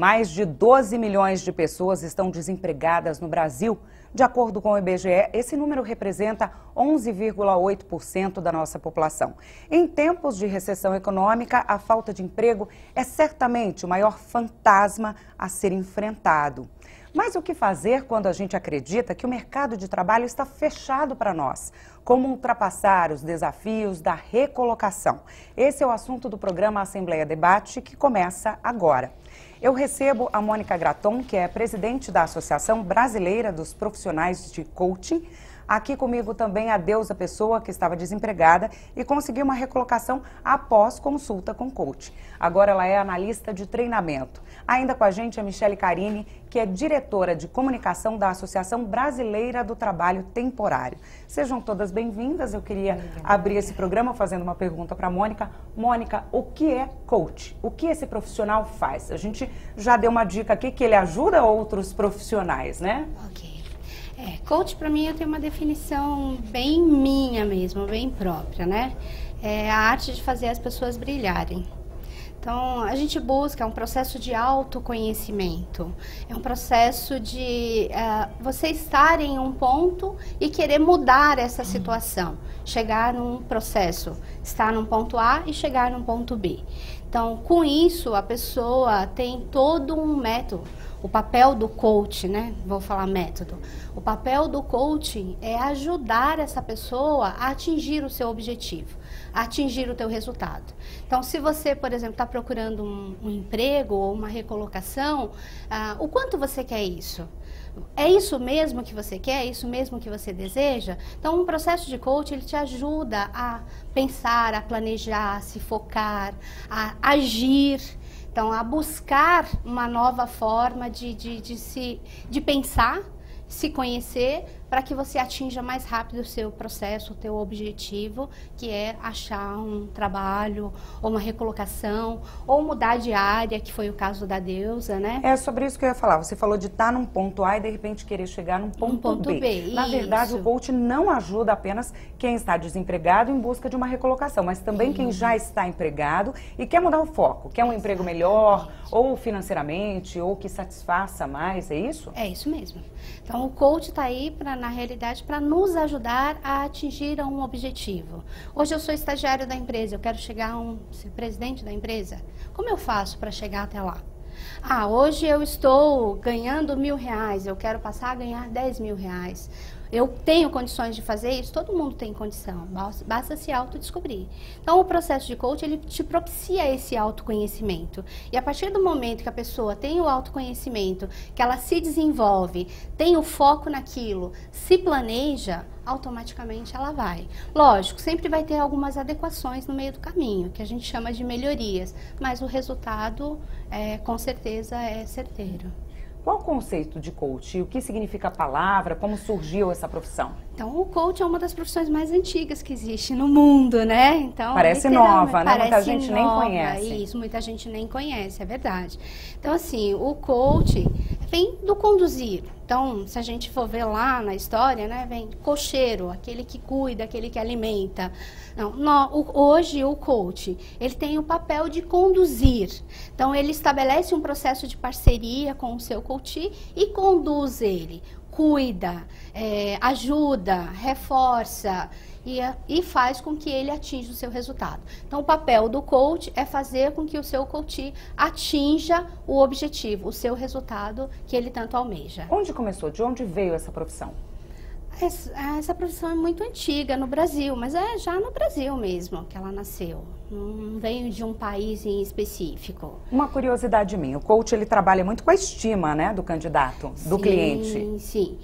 Mais de 12 milhões de pessoas estão desempregadas no Brasil. De acordo com o IBGE, esse número representa 11,8% da nossa população. Em tempos de recessão econômica, a falta de emprego é certamente o maior fantasma a ser enfrentado. Mas o que fazer quando a gente acredita que o mercado de trabalho está fechado para nós? Como ultrapassar os desafios da recolocação? Esse é o assunto do programa Assembleia Debate, que começa agora. Eu recebo a Mônica Graton, que é presidente da Associação Brasileira dos Profissionais de Coaching. Aqui comigo também a Deusa Pessoa, que estava desempregada e conseguiu uma recolocação após consulta com coach. Agora ela é analista de treinamento. Ainda com a gente a Michele Carini, que é diretora de comunicação da Associação Brasileira do Trabalho Temporário. Sejam todas bem-vindas. Eu queria abrir esse programa fazendo uma pergunta para a Mônica. Mônica, o que é coach? O que esse profissional faz? A gente já deu uma dica aqui que ele ajuda outros profissionais, né? Ok. Coach, para mim, eu tenho uma definição bem minha mesmo, bem própria, né? É a arte de fazer as pessoas brilharem. Então, a gente busca um processo de autoconhecimento, é um processo de você estar em um ponto e querer mudar essa situação, chegar num processo, estar num ponto A e chegar num ponto B. Então, com isso, a pessoa tem todo um método. O papel do coach, né? Vou falar método. O papel do coaching é ajudar essa pessoa a atingir o seu objetivo, a atingir o teu resultado. Então, se você, por exemplo, está procurando um emprego ou uma recolocação, o quanto você quer isso? É isso mesmo que você quer? É isso mesmo que você deseja? Então, um processo de coaching, ele te ajuda a pensar, a planejar, a se focar, a agir. Então, a buscar uma nova forma de pensar, se conhecer, para que você atinja mais rápido o seu processo, o teu objetivo, que é achar um trabalho, ou uma recolocação, ou mudar de área, que foi o caso da Deusa, né? É sobre isso que eu ia falar. Você falou de estar num ponto A e de repente querer chegar num ponto B. Na verdade, o coach não ajuda apenas quem está desempregado em busca de uma recolocação, mas também quem já está empregado e quer mudar o foco, quer um emprego melhor, ou financeiramente, ou que satisfaça mais, é isso? É isso mesmo. Então, o coach está aí, na realidade, para nos ajudar a atingir um objetivo. Hoje eu sou estagiário da empresa, eu quero chegar a ser presidente da empresa. Como eu faço para chegar até lá? Hoje eu estou ganhando R$1.000, eu quero passar a ganhar R$10.000. Eu tenho condições de fazer isso? Todo mundo tem condição, basta se autodescobrir. Então, o processo de coaching, ele te propicia esse autoconhecimento. E a partir do momento que a pessoa tem o autoconhecimento, que ela se desenvolve, tem o foco naquilo, se planeja, automaticamente ela vai. Lógico, sempre vai ter algumas adequações no meio do caminho, que a gente chama de melhorias, mas o resultado, com certeza, é certeiro. Qual o conceito de coach? O que significa a palavra? Como surgiu essa profissão? Então, o coach é uma das profissões mais antigas que existe no mundo, né? Então, parece nova, né? Muita gente nem conhece. Isso, muita gente nem conhece, é verdade. Então, assim, o coach vem do conduzir. Então, se a gente for ver lá na história, né, vem cocheiro, aquele que cuida, aquele que alimenta. Hoje o coach, ele tem o papel de conduzir. Então, ele estabelece um processo de parceria com o seu coach e conduz ele. Cuida, ajuda, reforça e faz com que ele atinja o seu resultado. Então, o papel do coach é fazer com que o seu coach atinja o objetivo, o seu resultado que ele tanto almeja. Onde começou? De onde veio essa profissão? Essa profissão é muito antiga no Brasil, mas é já no Brasil mesmo que ela nasceu. Não veio de um país em específico. Uma curiosidade minha, o coach ele trabalha muito com a estima, né, do candidato, do cliente. Sim.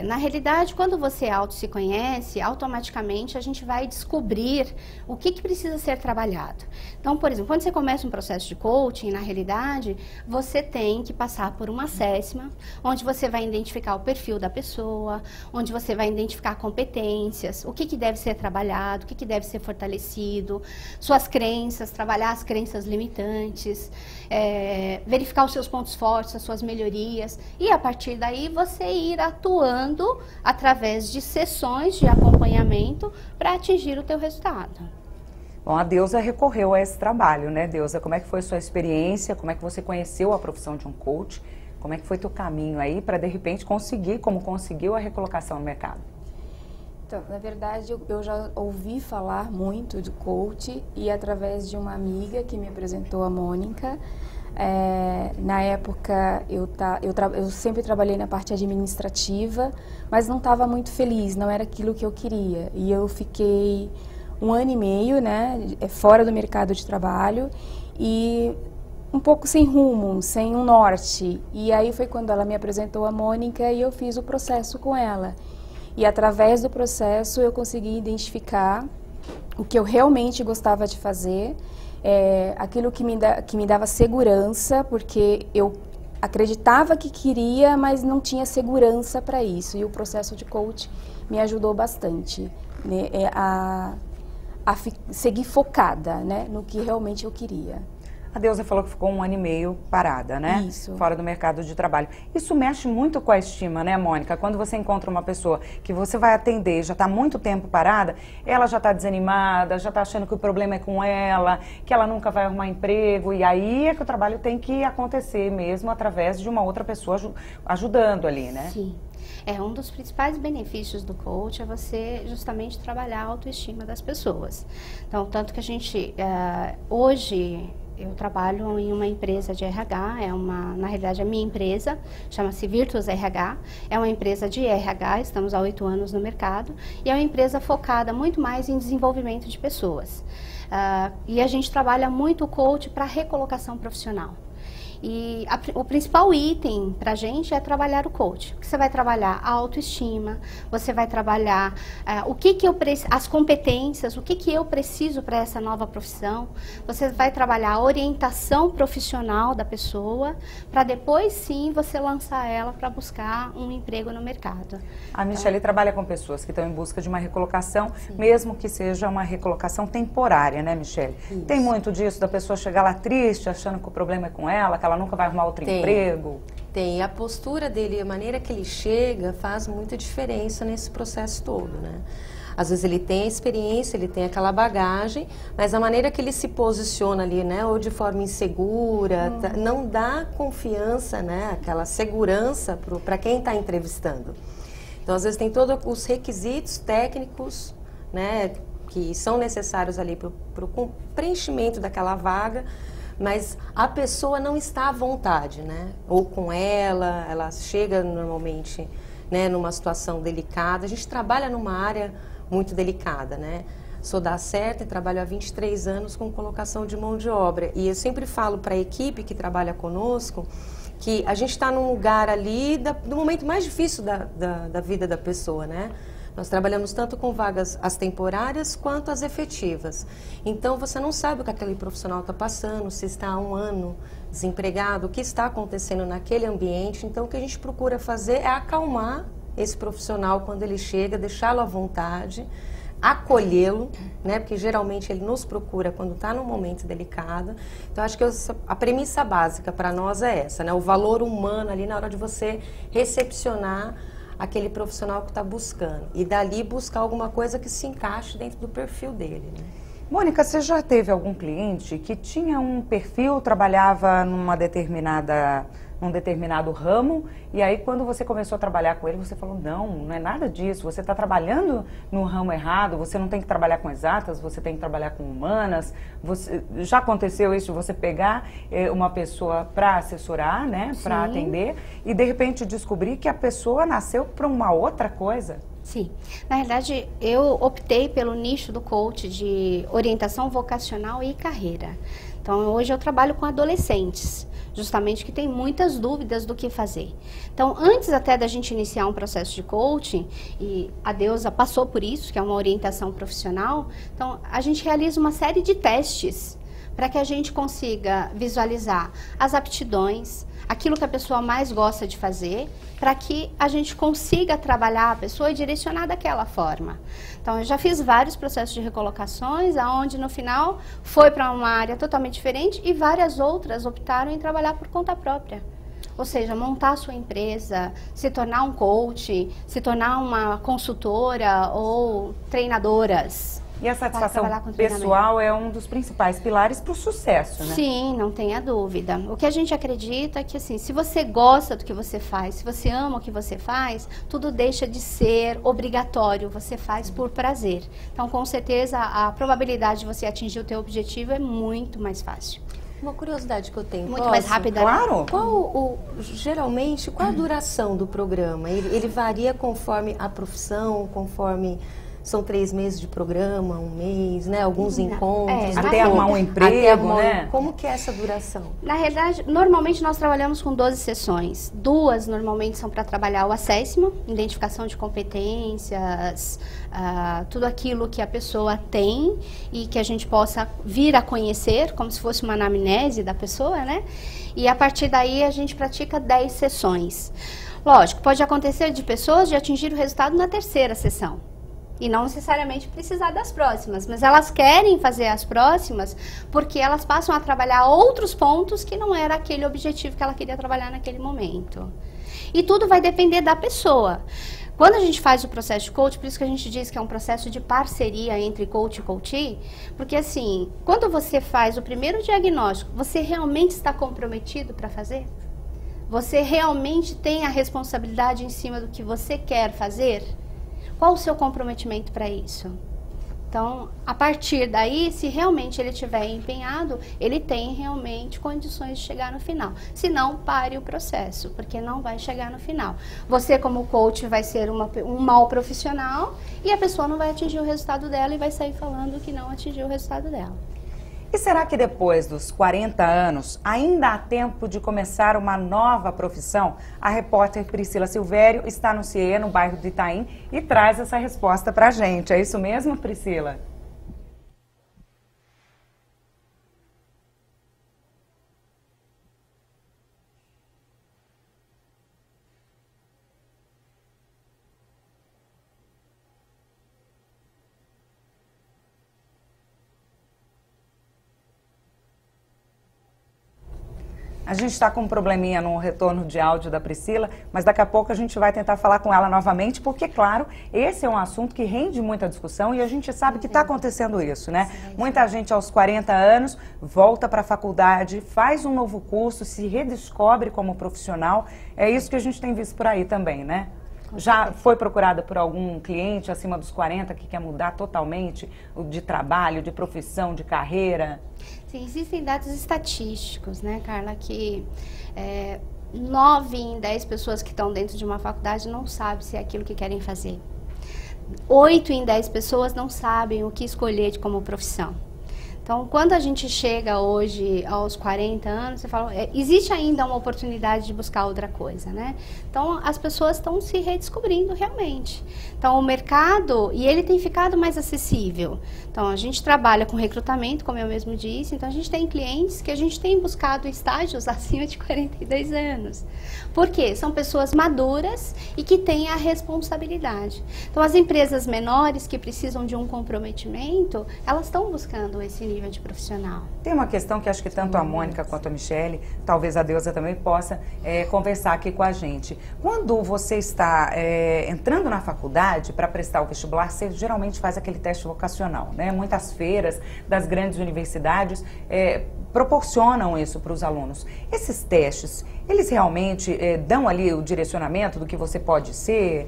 Na realidade, quando você se conhece, automaticamente a gente vai descobrir o que precisa ser trabalhado. Então, por exemplo, quando você começa um processo de coaching, na realidade, você tem que passar por uma assessment, onde você vai identificar o perfil da pessoa, onde você vai identificar competências, o que deve ser trabalhado, o que deve ser fortalecido, suas crenças, trabalhar as crenças limitantes, verificar os seus pontos fortes, as suas melhorias, e a partir daí você ir atuando através de sessões de acompanhamento para atingir o teu resultado. Bom, a Deusa recorreu a esse trabalho, né, Deusa? Como é que foi a sua experiência? Como é que você conheceu a profissão de um coach? Como é que foi teu caminho aí para, de repente, conseguir, como conseguiu, a recolocação no mercado? Então, na verdade, eu já ouvi falar muito de coach e através de uma amiga que me apresentou, a Mônica. Na época, eu sempre trabalhei na parte administrativa, mas não estava muito feliz, não era aquilo que eu queria. E eu fiquei 1 ano e meio, né, fora do mercado de trabalho e um pouco sem rumo, sem um norte. E aí foi quando ela me apresentou a Mônica e eu fiz o processo com ela. E através do processo eu consegui identificar o que eu realmente gostava de fazer, aquilo que me dava segurança, porque eu acreditava que queria, mas não tinha segurança para isso. E o processo de coach me ajudou bastante, né, a seguir focada, né, no que realmente eu queria. A Deusa falou que ficou 1 ano e meio parada, né? Isso. Fora do mercado de trabalho. Isso mexe muito com a estima, né, Mônica? Quando você encontra uma pessoa que você vai atender, já está muito tempo parada, ela já está desanimada, já está achando que o problema é com ela, que ela nunca vai arrumar emprego, e aí é que o trabalho tem que acontecer mesmo através de uma outra pessoa ajudando ali, né? Sim. Um dos principais benefícios do coach é você justamente trabalhar a autoestima das pessoas. Então, tanto que a gente, hoje, eu trabalho em uma empresa de RH, na realidade a minha empresa, chama-se Virtus RH, é uma empresa de RH, estamos há 8 anos no mercado, e é uma empresa focada muito mais em desenvolvimento de pessoas. E a gente trabalha muito o coach para recolocação profissional. E o principal item para a gente é trabalhar o coach. Você vai trabalhar a autoestima, você vai trabalhar as competências, o que eu preciso para essa nova profissão. Você vai trabalhar a orientação profissional da pessoa, para depois sim você lançar ela para buscar um emprego no mercado. A Michele trabalha com pessoas que estão em busca de uma recolocação, sim, mesmo que seja uma recolocação temporária, né, Michele? Isso. Tem muito disso, da pessoa chegar lá triste, achando que o problema é com ela, que ela nunca vai arrumar outro emprego? Tem. A postura dele, a maneira que ele chega, faz muita diferença nesse processo todo, né? Às vezes ele tem a experiência, ele tem aquela bagagem, mas a maneira que ele se posiciona ali, né, ou de forma insegura, não dá confiança, né, aquela segurança para quem está entrevistando. Então, às vezes tem todos os requisitos técnicos, né, que são necessários ali para o preenchimento daquela vaga, mas a pessoa não está à vontade, né? Ou com ela chega normalmente, né, numa situação delicada. A gente trabalha numa área muito delicada, né? Sou da Acerta e trabalho há 23 anos com colocação de mão de obra. E eu sempre falo para a equipe que trabalha conosco que a gente está num lugar ali do momento mais difícil da vida da pessoa, né? Nós trabalhamos tanto com vagas as temporárias quanto as efetivas. Então, você não sabe o que aquele profissional está passando, se está há 1 ano desempregado, o que está acontecendo naquele ambiente. Então, o que a gente procura fazer é acalmar esse profissional quando ele chega, deixá-lo à vontade, acolhê-lo, né? Porque geralmente ele nos procura quando está num momento delicado. Então, acho que a premissa básica para nós é essa, né? O valor humano ali na hora de você recepcionar aquele profissional que está buscando. E dali buscar alguma coisa que se encaixe dentro do perfil dele, né? Mônica, você já teve algum cliente que tinha um perfil, trabalhava num determinado ramo, e aí quando você começou a trabalhar com ele, você falou, não é nada disso, você está trabalhando no ramo errado, você não tem que trabalhar com exatas, você tem que trabalhar com humanas. Já aconteceu isso de você pegar uma pessoa para assessorar, né, para atender, e de repente descobrir que a pessoa nasceu para uma outra coisa? Sim, na verdade eu optei pelo nicho do coach de orientação vocacional e carreira. Então hoje eu trabalho com adolescentes, justamente que tem muitas dúvidas do que fazer. Então antes até da gente iniciar um processo de coaching, e a Deusa passou por isso, que é uma orientação profissional, então a gente realiza uma série de testes para que a gente consiga visualizar as aptidões, aquilo que a pessoa mais gosta de fazer, para que a gente consiga trabalhar a pessoa e direcionar daquela forma. Então, eu já fiz vários processos de recolocações, onde no final foi para uma área totalmente diferente e várias outras optaram em trabalhar por conta própria. Ou seja, montar a sua empresa, se tornar um coach, se tornar uma consultora ou treinadoras. E a satisfação pessoal é um dos principais pilares para o sucesso, né? Sim, não tenha dúvida. O que a gente acredita é que, assim, se você gosta do que você faz, se você ama o que você faz, tudo deixa de ser obrigatório, você faz por prazer. Então, com certeza, a probabilidade de você atingir o teu objetivo é muito mais fácil. Uma curiosidade que eu tenho. Muito mais rápida. Claro. Geralmente, qual a duração do programa? Ele varia conforme a profissão, conforme... São 3 meses de programa, 1 mês, né? Alguns encontros. Até arrumar um emprego, né? Como que é essa duração? Na realidade, normalmente nós trabalhamos com 12 sessões. 2 normalmente são para trabalhar o assessment, identificação de competências, tudo aquilo que a pessoa tem e que a gente possa vir a conhecer, como se fosse uma anamnese da pessoa, né? E a partir daí a gente pratica 10 sessões. Lógico, pode acontecer de pessoas de atingir o resultado na 3ª sessão. E não necessariamente precisar das próximas, mas elas querem fazer as próximas porque elas passam a trabalhar outros pontos que não era aquele objetivo que ela queria trabalhar naquele momento. E tudo vai depender da pessoa. Quando a gente faz o processo de coach, por isso que a gente diz que é um processo de parceria entre coach e coachee, porque assim, quando você faz o primeiro diagnóstico, você realmente está comprometido para fazer? Você realmente tem a responsabilidade em cima do que você quer fazer? Qual o seu comprometimento para isso? Então, a partir daí, se realmente ele estiver empenhado, ele tem realmente condições de chegar no final. Se não, pare o processo, porque não vai chegar no final. Você, como coach, vai ser um mau profissional e a pessoa não vai atingir o resultado dela e vai sair falando que não atingiu o resultado dela. E será que depois dos 40 anos ainda há tempo de começar uma nova profissão? A repórter Priscila Silvério está no CIE, no bairro do Itaim, e traz essa resposta para a gente. É isso mesmo, Priscila? A gente está com um probleminha no retorno de áudio da Priscila, mas daqui a pouco a gente vai tentar falar com ela novamente, porque, claro, esse é um assunto que rende muita discussão e a gente sabe que está acontecendo isso, né? Muita gente aos 40 anos volta para a faculdade, faz um novo curso, se redescobre como profissional. É isso que a gente tem visto por aí também, né? Já foi procurada por algum cliente acima dos 40 que quer mudar totalmente de trabalho, de profissão, de carreira? Sim, existem dados estatísticos, né, Carla, que 9 em 10 pessoas que estão dentro de uma faculdade não sabem se é aquilo que querem fazer. 8 em 10 pessoas não sabem o que escolher como profissão. Então, quando a gente chega hoje aos 40 anos, você fala, existe ainda uma oportunidade de buscar outra coisa, né? Então, as pessoas estão se redescobrindo realmente. Então, o mercado, e ele tem ficado mais acessível. Então, a gente trabalha com recrutamento, como eu mesmo disse, então a gente tem clientes que a gente tem buscado estágios acima de 42 anos. Por quê? São pessoas maduras e que têm a responsabilidade. Então, as empresas menores que precisam de um comprometimento, elas estão buscando esse nível de profissional. Tem uma questão que acho que tanto a Mônica quanto a Michele, talvez a Deusa também possa conversar aqui com a gente. Quando você está entrando na faculdade para prestar o vestibular, você geralmente faz aquele teste vocacional, né? Muitas feiras das grandes universidades proporcionam isso para os alunos. Esses testes, eles realmente dão ali o direcionamento do que você pode ser,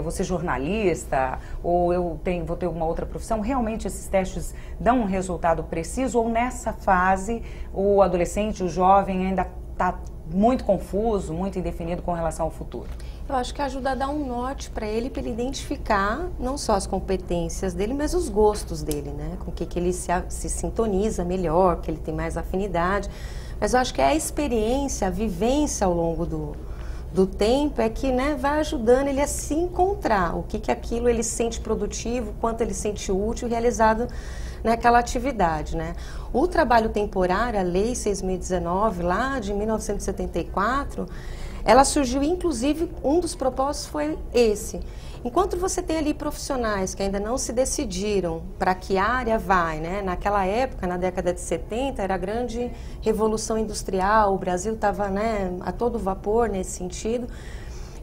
você jornalista, ou vou ter uma outra profissão? Realmente esses testes dão um resultado preciso, ou nessa fase o adolescente, o jovem ainda está muito confuso, muito indefinido com relação ao futuro? Eu acho que ajuda a dar um norte para ele identificar não só as competências dele, mas os gostos dele, né? Com o que ele se sintoniza melhor, que ele tem mais afinidade. Mas eu acho que a experiência, a vivência ao longo do tempo é que, né, vai ajudando ele a se encontrar. O que aquilo ele sente produtivo, quanto ele sente útil, realizado naquela atividade, né? O trabalho temporário, a Lei 6.019, lá de 1974, ela surgiu, inclusive, um dos propósitos foi esse. Enquanto você tem ali profissionais que ainda não se decidiram para que área vai, né? Naquela época, na década de 70, era a grande revolução industrial, o Brasil estava, né, a todo vapor nesse sentido.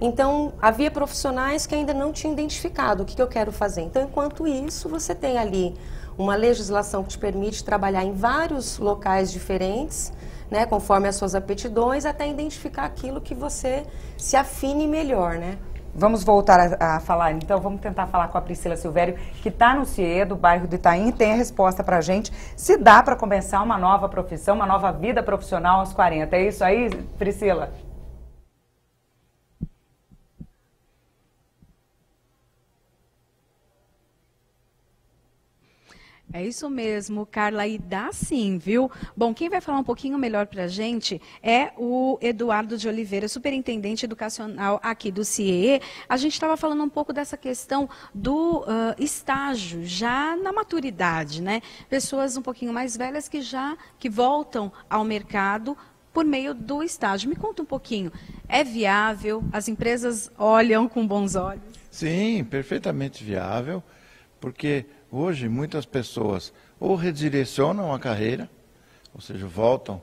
Então, havia profissionais que ainda não tinham identificado o que eu quero fazer. Então, enquanto isso, você tem ali uma legislação que te permite trabalhar em vários locais diferentes, né, conforme as suas aptidões, até identificar aquilo que você se afine melhor, né? Vamos voltar a falar, então vamos tentar falar com a Priscila Silvério, que está no CIE, do bairro do Itaim, e tem a resposta para a gente, se dá para começar uma nova profissão, uma nova vida profissional aos 40. É isso aí, Priscila? É isso mesmo, Carla, e dá sim, viu? Bom, quem vai falar um pouquinho melhor para a gente é o Eduardo de Oliveira, superintendente educacional aqui do CIE. A gente estava falando um pouco dessa questão do estágio, já na maturidade, né? Pessoas um pouquinho mais velhas que voltam ao mercado por meio do estágio. Me conta um pouquinho, é viável? As empresas olham com bons olhos? Sim, perfeitamente viável, porque hoje muitas pessoas ou redirecionam a carreira, ou seja, voltam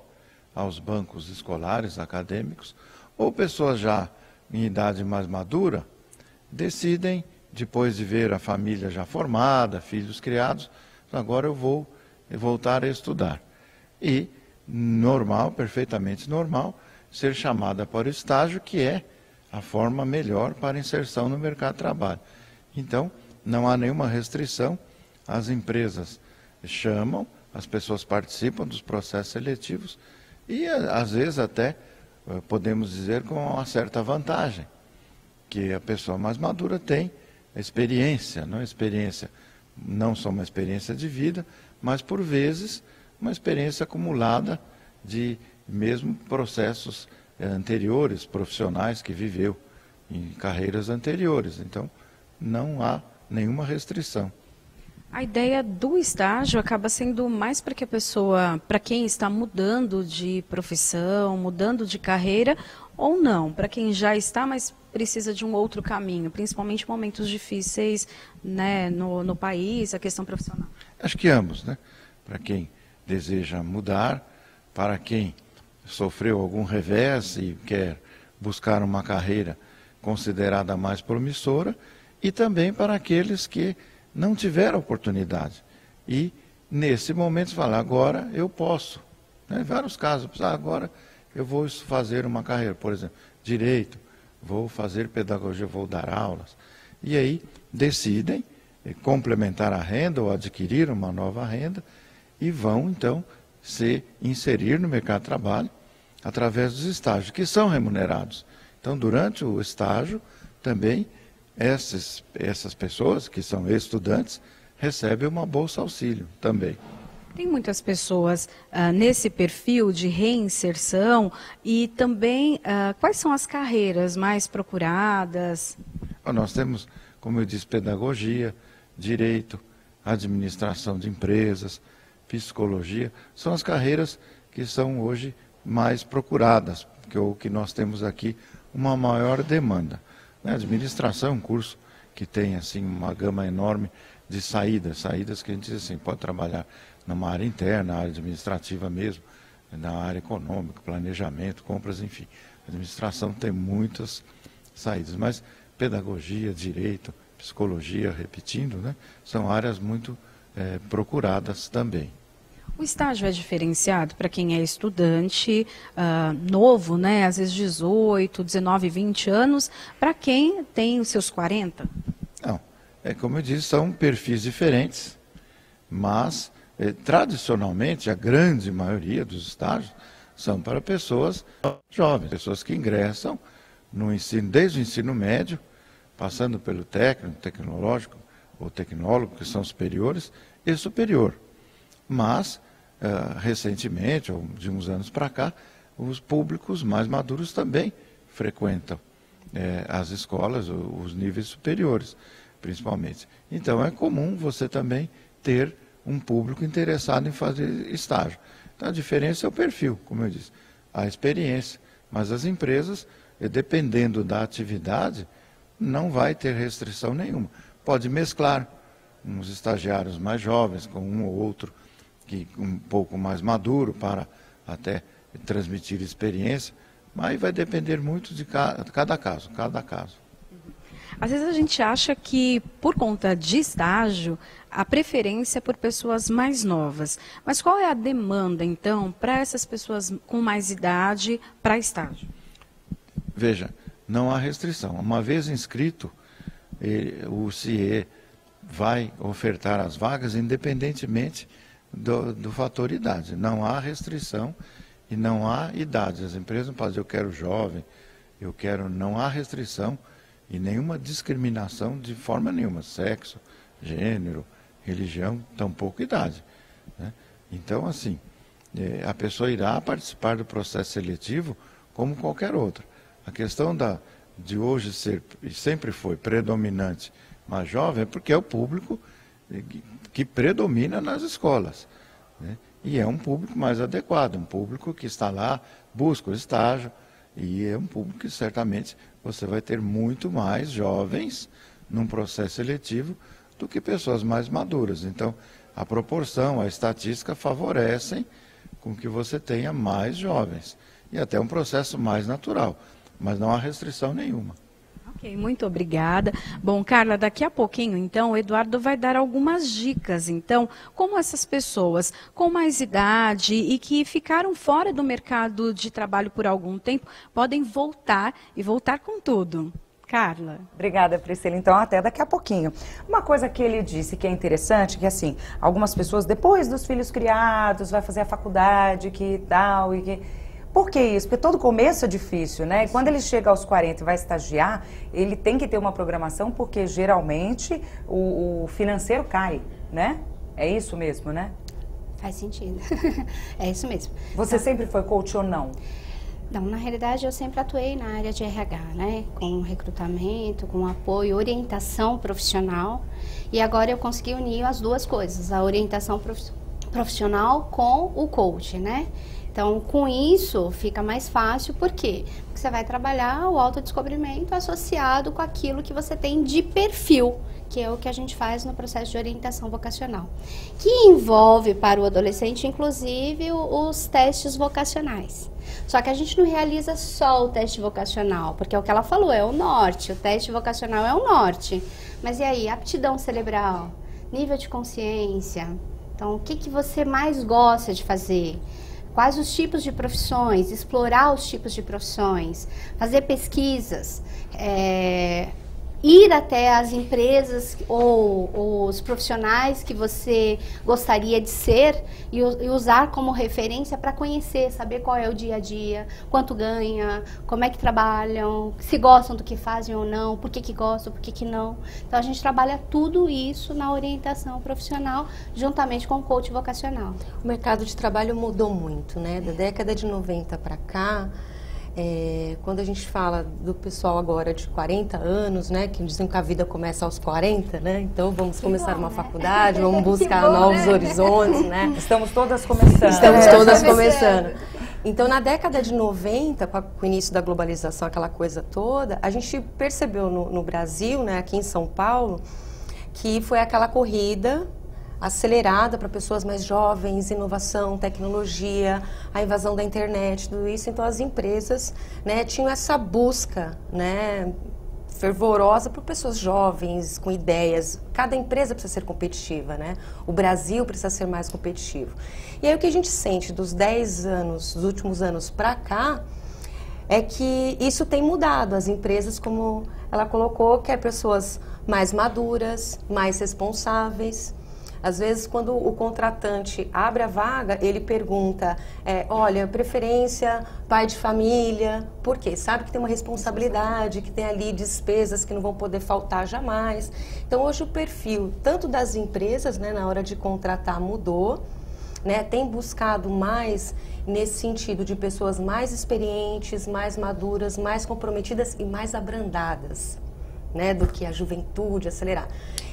aos bancos escolares, acadêmicos, ou pessoas já em idade mais madura decidem, depois de ver a família já formada, filhos criados, agora eu vou voltar a estudar. E normal, perfeitamente normal, ser chamada para o estágio, que é a forma melhor para inserção no mercado de trabalho. Então, não há nenhuma restrição. As empresas chamam, as pessoas participam dos processos seletivos e, às vezes, até podemos dizer com uma certa vantagem, que a pessoa mais madura tem experiência, não só uma experiência de vida, mas, por vezes, uma experiência acumulada de mesmo processos anteriores, profissionais que viveu em carreiras anteriores. Então, não há nenhuma restrição. A ideia do estágio acaba sendo mais para que a pessoa, para quem está mudando de profissão, mudando de carreira, ou não, para quem já está, mas precisa de um outro caminho, principalmente em momentos difíceis, né, no país, a questão profissional. Acho que ambos, né? Para quem deseja mudar, para quem sofreu algum revés e quer buscar uma carreira considerada mais promissora, e também para aqueles que não tiveram oportunidade. E, nesse momento, falar, agora eu posso. Né? Em vários casos, agora eu vou fazer uma carreira, por exemplo, direito, vou fazer pedagogia, vou dar aulas. E aí decidem complementar a renda ou adquirir uma nova renda e vão, então, se inserir no mercado de trabalho através dos estágios, que são remunerados. Então, durante o estágio, também essas pessoas, que são estudantes, recebem uma bolsa auxílio também. Tem muitas pessoas nesse perfil de reinserção e também quais são as carreiras mais procuradas? Nós temos, como eu disse, pedagogia, direito, administração de empresas, psicologia, são as carreiras que são hoje mais procuradas, que nós temos aqui uma maior demanda. A administração é um curso que tem assim, uma gama enorme de saídas que a gente diz assim, pode trabalhar numa área interna, na área administrativa mesmo, na área econômica, planejamento, compras, enfim. A administração tem muitas saídas, mas pedagogia, direito, psicologia, repetindo, né, são áreas muito procuradas também. O estágio é diferenciado para quem é estudante novo, né, às vezes 18, 19, 20 anos, para quem tem os seus 40? Não, como eu disse, são perfis diferentes, mas tradicionalmente a grande maioria dos estágios são para pessoas jovens, pessoas que ingressam no ensino, desde o ensino médio, passando pelo técnico, tecnológico ou tecnólogo, que são superiores, e superior. Mas recentemente, ou de uns anos para cá, os públicos mais maduros também frequentam as escolas, os níveis superiores, principalmente. Então, é comum você também ter um público interessado em fazer estágio. Então, a diferença é o perfil, como eu disse, a experiência. Mas as empresas, dependendo da atividade, não vai ter restrição nenhuma. Pode mesclar uns estagiários mais jovens com um ou outro um pouco mais maduro para até transmitir experiência, Mas vai depender muito de cada caso. Às vezes a gente acha que, por conta de estágio, a preferência é por pessoas mais novas. Mas qual é a demanda, então, para essas pessoas com mais idade para estágio? Veja, não há restrição. Uma vez inscrito, o CIE vai ofertar as vagas independentemente do fator idade. Não há restrição e não há idade. As empresas não podem dizer, eu quero jovem, não há restrição e nenhuma discriminação de forma nenhuma, sexo, gênero, religião, tampouco idade, né? Então, assim, a pessoa irá participar do processo seletivo como qualquer outra. A questão de hoje ser, e sempre foi, predominante mais jovem, é porque é o público que predomina nas escolas, né? E é um público mais adequado, um público que está lá, busca o estágio, e é um público que certamente você vai ter muito mais jovens num processo seletivo do que pessoas mais maduras. Então, a proporção, a estatística favorecem com que você tenha mais jovens. E até um processo mais natural, mas não há restrição nenhuma. Ok, muito obrigada. Bom, Carla, daqui a pouquinho, então, o Eduardo vai dar algumas dicas, então, como essas pessoas com mais idade e que ficaram fora do mercado de trabalho por algum tempo, podem voltar e voltar com tudo. Carla. Obrigada, Priscila. Então, até daqui a pouquinho. Uma coisa que ele disse que é interessante, que assim, algumas pessoas, depois dos filhos criados, vai fazer a faculdade, que tal, e que... Por que isso? Porque todo começo é difícil, né? E quando ele chega aos 40 e vai estagiar, ele tem que ter uma programação, porque geralmente o financeiro cai, né? É isso mesmo, né? Faz sentido. É isso mesmo. Você sempre foi coach ou não? Não, na realidade eu sempre atuei na área de RH, né? Com recrutamento, com apoio, orientação profissional. E agora eu consegui unir as duas coisas, a orientação profissional com o coach, né? Então, com isso, fica mais fácil, por quê? Porque você vai trabalhar o autodescobrimento associado com aquilo que você tem de perfil, que é o que a gente faz no processo de orientação vocacional, que envolve para o adolescente, inclusive, os testes vocacionais. Só que a gente não realiza só o teste vocacional, porque é o que ela falou, é o norte, o teste vocacional é o norte. Mas e aí, aptidão cerebral, nível de consciência, então o que você mais gosta de fazer? Quais os tipos de profissões, explorar os tipos de profissões, fazer pesquisas, ir até as empresas ou os profissionais que você gostaria de ser e usar como referência para conhecer, saber qual é o dia a dia, quanto ganha, como é que trabalham, se gostam do que fazem ou não, por que gostam, por que não. Então a gente trabalha tudo isso na orientação profissional juntamente com o coach vocacional. O mercado de trabalho mudou muito, né? Da década de 90 para cá. Quando a gente fala do pessoal agora de 40 anos, né, que dizem que a vida começa aos 40, né, então vamos começar uma faculdade, vamos buscar novos horizontes, né. Estamos todas começando. Estamos todas começando. Então, na década de 90, com o início da globalização, aquela coisa toda, a gente percebeu no Brasil, né, aqui em São Paulo, que foi aquela corrida acelerada para pessoas mais jovens, inovação, tecnologia, a invasão da internet, tudo isso. Então, as empresas, né, tinham essa busca, né, fervorosa por pessoas jovens, com ideias. Cada empresa precisa ser competitiva, né? O Brasil precisa ser mais competitivo. E aí, o que a gente sente dos 10 anos, dos últimos anos para cá, é que isso tem mudado. As empresas, como ela colocou, quer pessoas mais maduras, mais responsáveis. Às vezes, quando o contratante abre a vaga, ele pergunta, olha, preferência, pai de família, por quê? Sabe que tem uma responsabilidade, que tem ali despesas que não vão poder faltar jamais. Então, hoje o perfil, tanto das empresas, né, na hora de contratar, mudou, né, tem buscado mais nesse sentido de pessoas mais experientes, mais maduras, mais comprometidas e mais abrandadas, né, do que a juventude acelerar.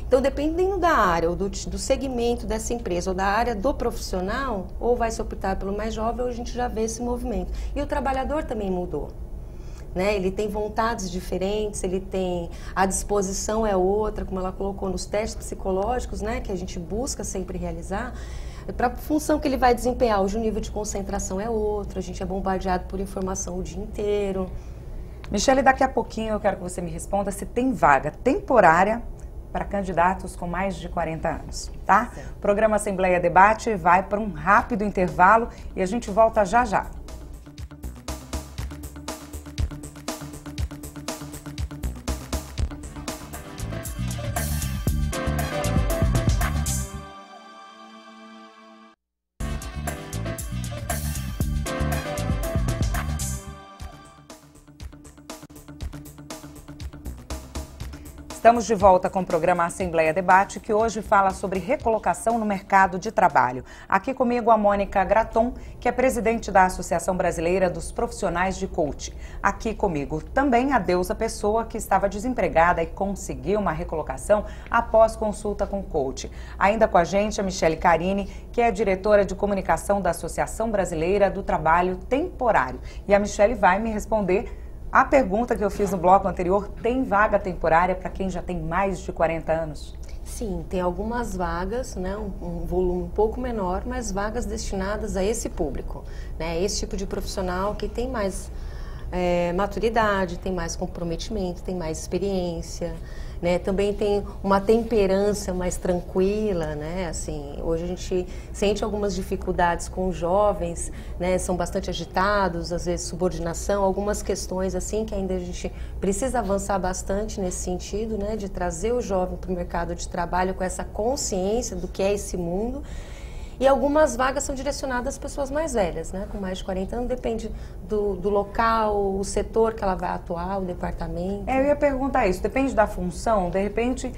Então, dependendo da área, ou do segmento dessa empresa, ou da área do profissional, ou vai se optar pelo mais jovem, ou a gente já vê esse movimento. E o trabalhador também mudou, né? Ele tem vontades diferentes, ele tem... A disposição é outra, como ela colocou nos testes psicológicos, né, que a gente busca sempre realizar. para a função que ele vai desempenhar. Hoje o nível de concentração é outro, a gente é bombardeado por informação o dia inteiro. Michele, daqui a pouquinho eu quero que você me responda se tem vaga temporária para candidatos com mais de 40 anos, tá? O programa Assembleia Debate vai para um rápido intervalo e a gente volta já já. Estamos de volta com o programa Assembleia Debate, que hoje fala sobre recolocação no mercado de trabalho. Aqui comigo a Mônica Graton, que é presidente da Associação Brasileira dos Profissionais de Coach. Aqui comigo também a Deusa Pessoa, que estava desempregada e conseguiu uma recolocação após consulta com coach. Ainda com a gente a Michele Carini, que é diretora de comunicação da Associação Brasileira do Trabalho Temporário. E a Michele vai me responder a pergunta que eu fiz no bloco anterior: tem vaga temporária para quem já tem mais de 40 anos? Sim, tem algumas vagas, né, um volume um pouco menor, mas vagas destinadas a esse público, né, esse tipo de profissional que tem mais maturidade, tem mais comprometimento, tem mais experiência, né, também tem uma temperança mais tranquila, né, assim, hoje a gente sente algumas dificuldades com os jovens, né, são bastante agitados, às vezes subordinação, algumas questões assim que ainda a gente precisa avançar bastante nesse sentido, né, de trazer o jovem para o mercado de trabalho com essa consciência do que é esse mundo. E algumas vagas são direcionadas às pessoas mais velhas, né? Com mais de 40 anos, depende do local, o setor que ela vai atuar, o departamento. Eu ia perguntar isso, depende da função, de repente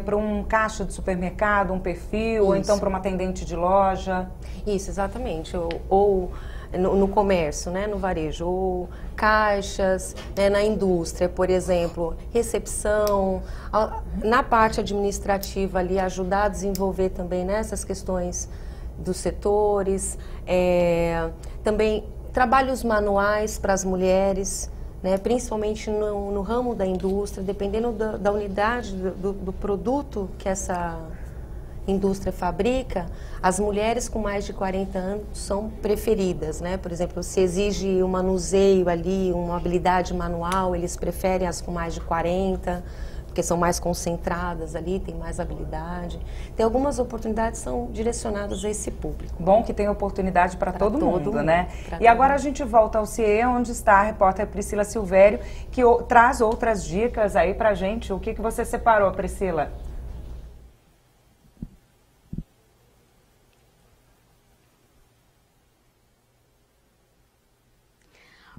para um caixa de supermercado, um perfil, isso. Ou então para uma atendente de loja. Isso, exatamente, ou no comércio, né? No varejo, ou caixas, né? Na indústria, por exemplo, recepção, na parte administrativa ali, ajudar a desenvolver também, né, essas questões dos setores, também trabalhos manuais para as mulheres, né, principalmente no ramo da indústria, dependendo da unidade, do produto que essa indústria fabrica, as mulheres com mais de 40 anos são preferidas, né? Por exemplo, se exige um manuseio ali, uma habilidade manual, eles preferem as com mais de 40, porque são mais concentradas ali, tem mais habilidade. Tem algumas oportunidades que são direcionadas a esse público. Bom que tem oportunidade para todo mundo, né? E agora a gente volta ao CIE, onde está a repórter Priscila Silvério, que traz outras dicas aí pra gente. O que você separou, Priscila?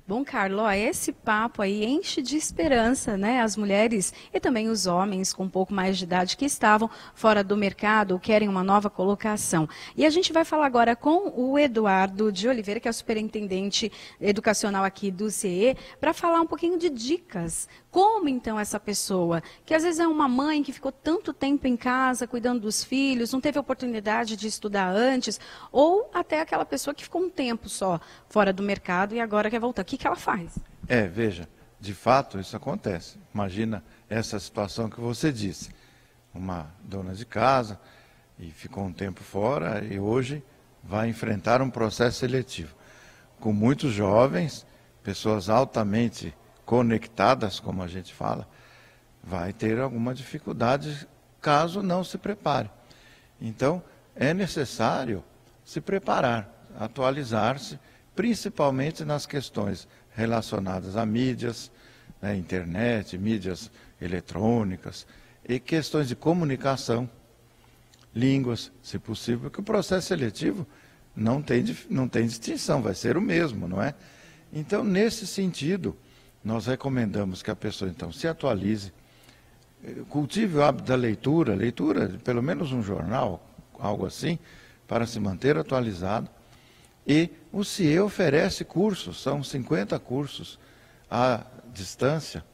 Bom, Carlo, esse papo aí enche de esperança, né? As mulheres e também os homens com um pouco mais de idade que estavam fora do mercado querem uma nova colocação. E a gente vai falar agora com o Eduardo de Oliveira, que é o superintendente educacional aqui do CIE, para falar um pouquinho de dicas. Como, então, essa pessoa, que às vezes é uma mãe que ficou tanto tempo em casa cuidando dos filhos, não teve oportunidade de estudar antes, ou até aquela pessoa que ficou um tempo só fora do mercado e agora quer voltar. O que ela faz? Veja, de fato isso acontece. Imagina essa situação que você disse. Uma dona de casa e ficou um tempo fora e hoje vai enfrentar um processo seletivo. Com muitos jovens, pessoas altamente conectadas, como a gente fala, vai ter alguma dificuldade caso não se prepare. Então, é necessário se preparar, atualizar-se, principalmente nas questões relacionadas a mídias, né, internet, mídias eletrônicas e questões de comunicação, línguas, se possível, porque o processo seletivo não tem distinção, vai ser o mesmo, não é? Então, nesse sentido, nós recomendamos que a pessoa, então, se atualize, cultive o hábito da leitura de pelo menos um jornal, algo assim, para se manter atualizado. E o CIE oferece cursos, são 50 cursos à distância,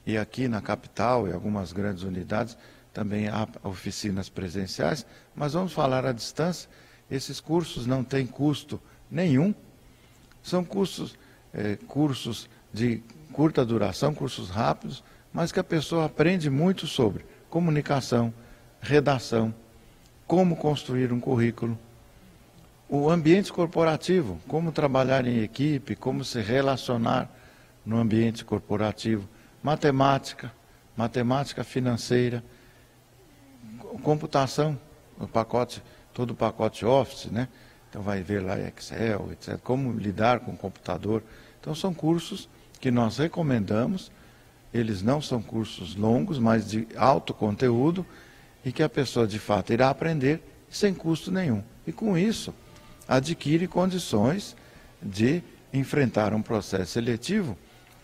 e aqui na capital e algumas grandes unidades também há oficinas presenciais, mas vamos falar à distância. Esses cursos não têm custo nenhum, são cursos de curta duração, cursos rápidos, mas que a pessoa aprende muito sobre comunicação, redação, como construir um currículo, O ambiente corporativo, como trabalhar em equipe, como se relacionar no ambiente corporativo, matemática financeira, computação, todo o pacote Office, né? Então vai ver lá Excel, etc. Como lidar com o computador. Então são cursos que nós recomendamos, eles não são cursos longos, mas de alto conteúdo, e que a pessoa de fato irá aprender sem custo nenhum. E com isso, adquire condições de enfrentar um processo seletivo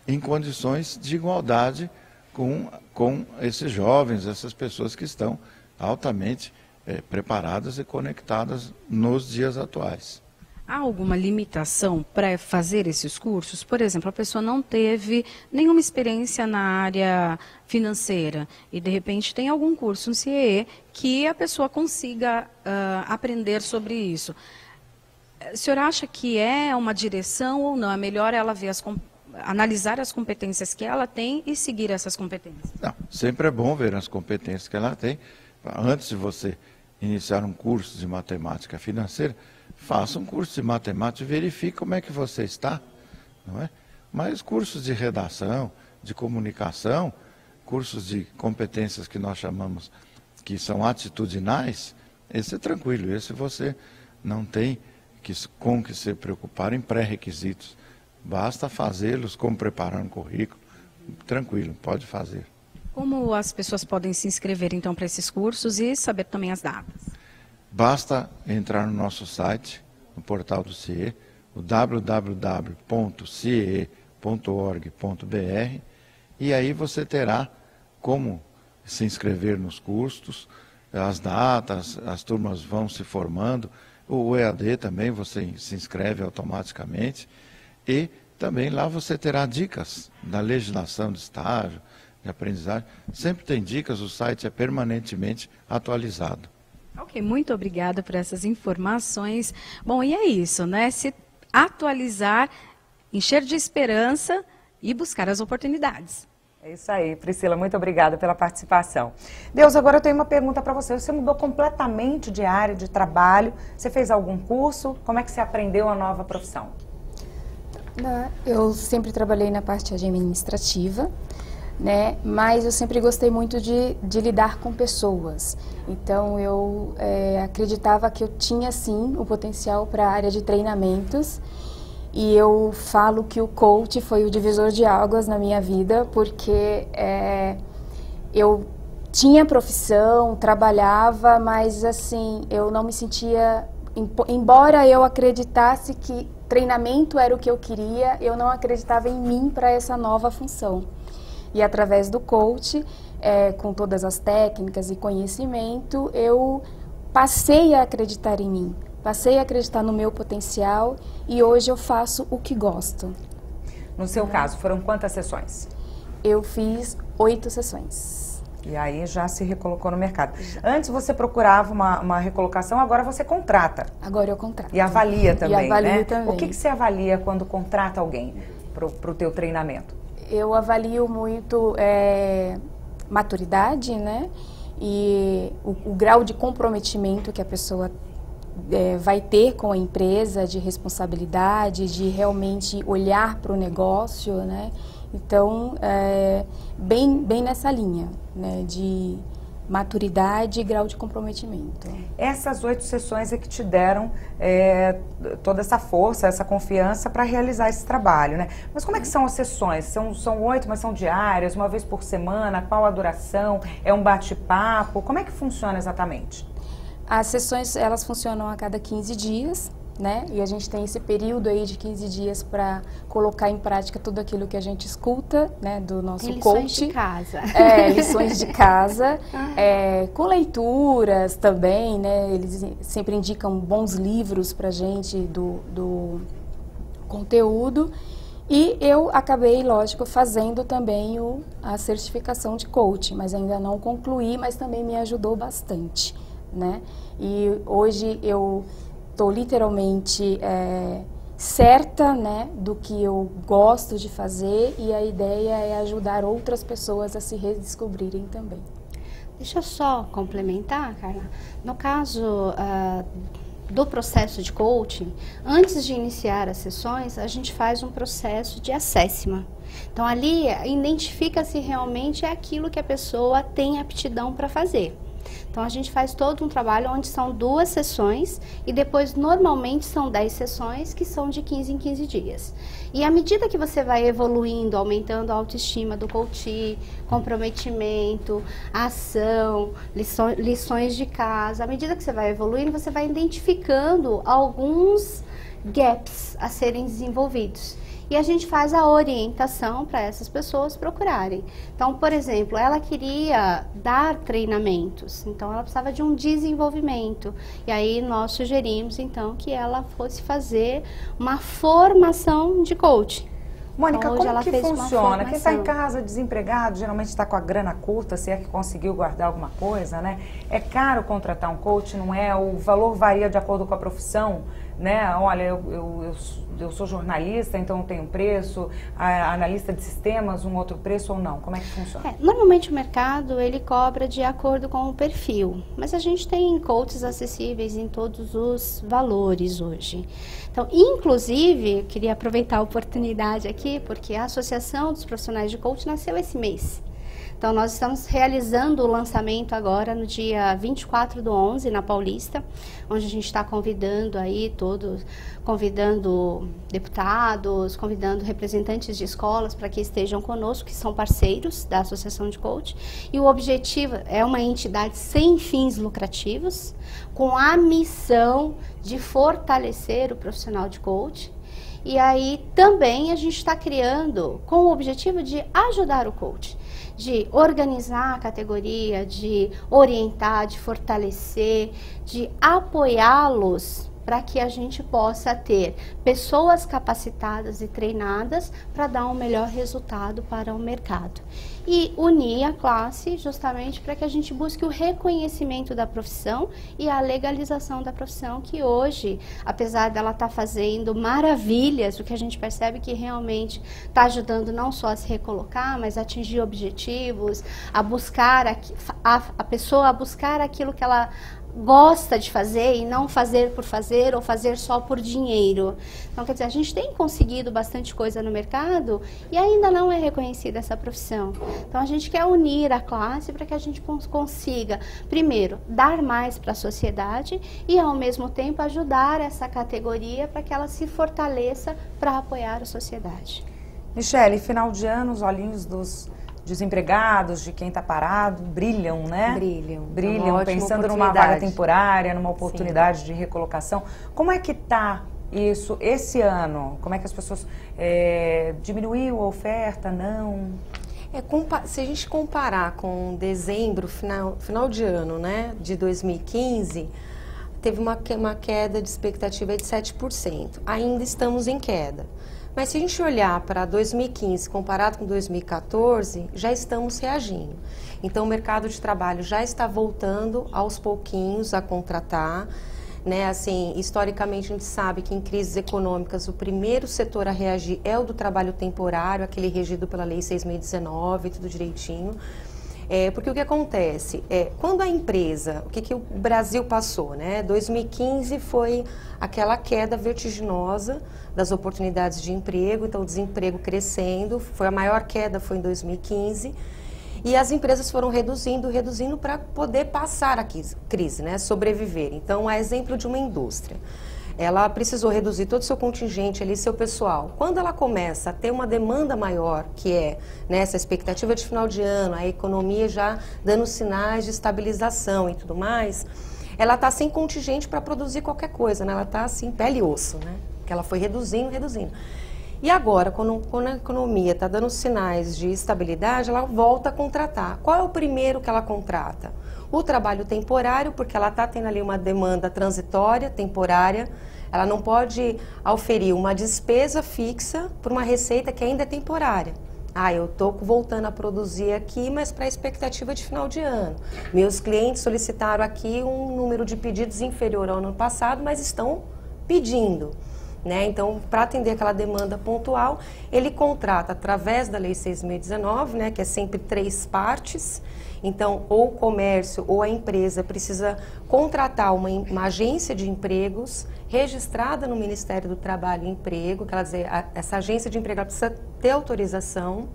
em condições de igualdade com esses jovens, essas pessoas que estão altamente preparadas e conectadas nos dias atuais. Há alguma limitação para fazer esses cursos? Por exemplo, a pessoa não teve nenhuma experiência na área financeira e, de repente, tem algum curso no CIEE que a pessoa consiga aprender sobre isso. O senhor acha que é uma direção ou não? É melhor ela ver analisar as competências que ela tem e seguir essas competências? Não, sempre é bom ver as competências que ela tem. Antes de você iniciar um curso de matemática financeira, faça um curso de matemática e verifique como é que você está, não é? Mas cursos de redação, de comunicação, cursos de competências que nós chamamos que são atitudinais, esse é tranquilo, esse você não tem com que se preocupar em pré-requisitos. Basta fazê-los, como preparar um currículo, tranquilo, pode fazer. Como as pessoas podem se inscrever, então, para esses cursos e saber também as datas? Basta entrar no nosso site, no portal do CIE, o www.ciee.org.br, e aí você terá como se inscrever nos cursos, as datas, as turmas vão se formando, o EAD também você se inscreve automaticamente, e também lá você terá dicas da legislação de estágio, de aprendizagem. Sempre tem dicas, o site é permanentemente atualizado. Ok, muito obrigada por essas informações. Bom, e é isso, né? Se atualizar, encher de esperança e buscar as oportunidades. É isso aí, Priscila, muito obrigada pela participação. Deus, agora eu tenho uma pergunta para você. Você mudou completamente de área de trabalho? Você fez algum curso? Como é que você aprendeu a nova profissão? Eu sempre trabalhei na parte administrativa, né? Mas eu sempre gostei muito de lidar com pessoas. Então eu acreditava que eu tinha sim o potencial para a área de treinamentos. E eu falo que o coach foi o divisor de águas na minha vida, porque eu tinha profissão, trabalhava, mas assim, eu não me sentia, embora eu acreditasse que treinamento era o que eu queria, eu não acreditava em mim para essa nova função. E através do coach, com todas as técnicas e conhecimento, eu passei a acreditar em mim. Passei a acreditar no meu potencial e hoje eu faço o que gosto. No seu caso, foram quantas sessões? Eu fiz 8 sessões. E aí já se recolocou no mercado. Antes você procurava uma recolocação, agora você contrata. Agora eu contrato. E avalia também, e avalio né? também. O que você avalia quando contrata alguém para o teu treinamento? Eu avalio muito maturidade, né? E o grau de comprometimento que a pessoa vai ter com a empresa, de responsabilidade, de realmente olhar para o negócio, né? Então, bem nessa linha, né? De maturidade e grau de comprometimento. Essas 8 sessões é que te deram toda essa força, essa confiança para realizar esse trabalho, né? Mas como é que são as sessões? São 8, mas são diárias, uma vez por semana? Qual a duração? É um bate-papo? Como é que funciona exatamente? As sessões, elas funcionam a cada 15 dias, né? E a gente tem esse período aí de 15 dias para colocar em prática tudo aquilo que a gente escuta, né? Do nosso coach. Lições de casa. Lições de casa. Com leituras também, né? Eles sempre indicam bons livros pra gente do conteúdo. E eu acabei, lógico, fazendo também a certificação de coach, mas ainda não concluí, mas também me ajudou bastante, né? E hoje eu estou literalmente certa, né, do que eu gosto de fazer, e a ideia é ajudar outras pessoas a se redescobrirem também. Deixa eu só complementar, Carla. No caso do processo de coaching, antes de iniciar as sessões, a gente faz um processo de assessment. Então, ali identifica se realmente é aquilo que a pessoa tem aptidão para fazer. Então, a gente faz todo um trabalho onde são 2 sessões e depois, normalmente, são 10 sessões que são de 15 em 15 dias. E à medida que você vai evoluindo, aumentando a autoestima do coach, comprometimento, ação, lições de casa, à medida que você vai evoluindo, você vai identificando alguns gaps a serem desenvolvidos. E a gente faz a orientação para essas pessoas procurarem. Então, por exemplo, ela queria dar treinamentos, então ela precisava de um desenvolvimento. E aí nós sugerimos, então, que ela fosse fazer uma formação de coach. Mônica, então, como que funciona? Quem está em casa desempregado, geralmente está com a grana curta, se é que conseguiu guardar alguma coisa, né? É caro contratar um coach, não é? O valor varia de acordo com a profissão, né? Olha, eu sou jornalista, então eu tenho um preço, a analista de sistemas, um outro preço ou não? Como é que funciona? Normalmente o mercado, ele cobra de acordo com o perfil, mas a gente tem coaches acessíveis em todos os valores hoje. Então, inclusive, eu queria aproveitar a oportunidade aqui, porque a Associação dos Profissionais de Coach nasceu esse mês. Então, nós estamos realizando o lançamento agora no dia 24/11, na Paulista, onde a gente está convidando aí convidando deputados, convidando representantes de escolas para que estejam conosco, que são parceiros da Associação de Coach. E o objetivo é uma entidade sem fins lucrativos, com a missão de fortalecer o profissional de coach. E aí também a gente está criando com o objetivo de ajudar o coach, de organizar a categoria, de orientar, de fortalecer, de apoiá-los para que a gente possa ter pessoas capacitadas e treinadas para dar um melhor resultado para o mercado. E unir a classe justamente para que a gente busque o reconhecimento da profissão e a legalização da profissão, que hoje, apesar dela estar fazendo maravilhas, o que a gente percebe que realmente está ajudando não só a se recolocar, mas a atingir objetivos, a buscar a pessoa a buscar aquilo que ela gosta de fazer e não fazer por fazer ou fazer só por dinheiro. Então, quer dizer, a gente tem conseguido bastante coisa no mercado e ainda não é reconhecida essa profissão. Então, a gente quer unir a classe para que a gente consiga, primeiro, dar mais para a sociedade e, ao mesmo tempo, ajudar essa categoria para que ela se fortaleça para apoiar a sociedade. Michele, final de ano, os olhinhos dos desempregados, de quem está parado, brilham, né? Brilham, pensando numa vaga temporária, numa oportunidade de recolocação. Como é que está isso esse ano? Como é que as pessoas... diminuiu a oferta, não? Se a gente comparar com dezembro, final de ano, né, de 2015, teve uma queda de expectativa de 7%. Ainda estamos em queda. Mas se a gente olhar para 2015 comparado com 2014, já estamos reagindo. Então, o mercado de trabalho já está voltando aos pouquinhos a contratar, né? Assim, historicamente, a gente sabe que em crises econômicas o primeiro setor a reagir é o do trabalho temporário, aquele regido pela Lei 6.019, tudo direitinho. Porque o que acontece? Quando a empresa, o que o Brasil passou, né? 2015 foi aquela queda vertiginosa das oportunidades de emprego, então o desemprego crescendo, a maior queda foi em 2015, e as empresas foram reduzindo para poder passar a crise, né? Sobreviver. Então, é exemplo de uma indústria. Ela precisou reduzir todo o seu contingente ali, seu pessoal. Quando ela começa a ter uma demanda maior, que é, né, essa expectativa de final de ano, a economia já dando sinais de estabilização e tudo mais, ela está sem contingente para produzir qualquer coisa, né? Ela está assim, pele e osso, né? Que ela foi reduzindo. E agora, quando a economia está dando sinais de estabilidade, ela volta a contratar. Qual é o primeiro que ela contrata? O trabalho temporário, porque ela está tendo ali uma demanda transitória, temporária. Ela não pode auferir uma despesa fixa por uma receita que ainda é temporária. Eu estou voltando a produzir aqui, mas para a expectativa de final de ano. Meus clientes solicitaram aqui um número de pedidos inferior ao ano passado, mas estão pedindo. né? Então, para atender aquela demanda pontual, ele contrata através da Lei 6.019, né, que é sempre 3 partes. Então, ou o comércio ou a empresa precisa contratar uma agência de empregos registrada no Ministério do Trabalho e Emprego, quer dizer, essa agência de emprego precisa ter autorização